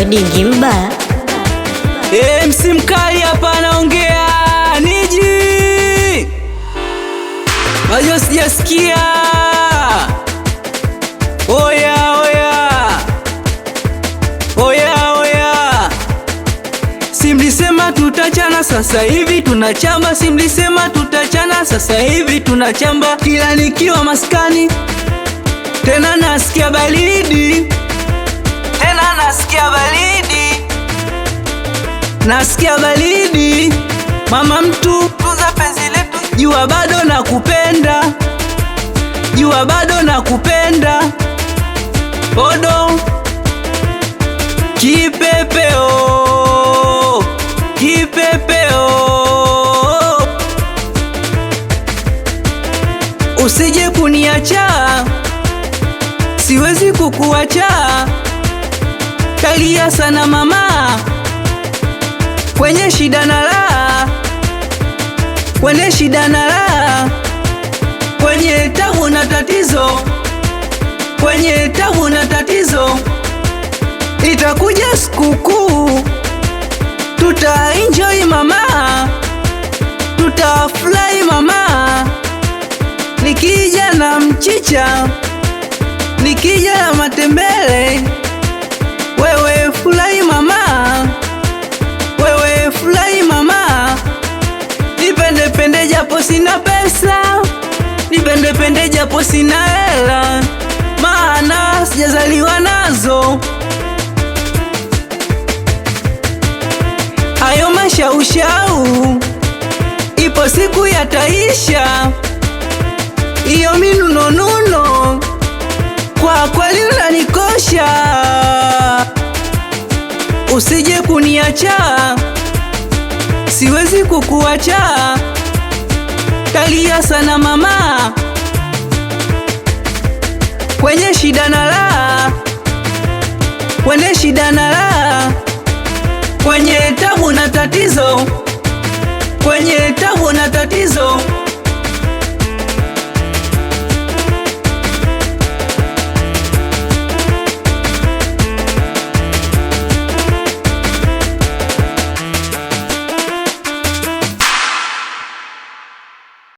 Odingi mbaya. MC Mkali hapa anaongea, niji wajo sijasikia. Oya oya oya oya, simlisema tutachana, sasa hivi tunachamba. Simlisema tutachana, sasa hivi tunachamba. Kila nikiwa maskani tena nasikia baridi, tena nasikia baridi, nasikia baridi. Mama mtu tunza penzi letu, jua bado nakupenda, jua bado nakupenda. Odo kipepeo, kipepeo, usije kuniacha, siwezi kukuacha. Kalia sana mama, kwenye shida na raha, kwenye shida na raha, kwenye tabu na tatizo, kwenye tabu na tatizo. Itakuja sikukuu, tutaenjoy mama, tutafurahi mama. Nikija na mchicha, nikija na matembele, wewe furahi mama, wewe furahi mama. Nipende pende japo sina pesa, nipende pende japo sina hela, maana sijazaliwa nazo. Hayo mashaushau ipo siku yataisha, iyo minunonuno kwa kweli unanikosha. Usije kuniacha, siwezi kukuacha. Kalia sana mama, kwenye shida na raha, kwenye shida na raha,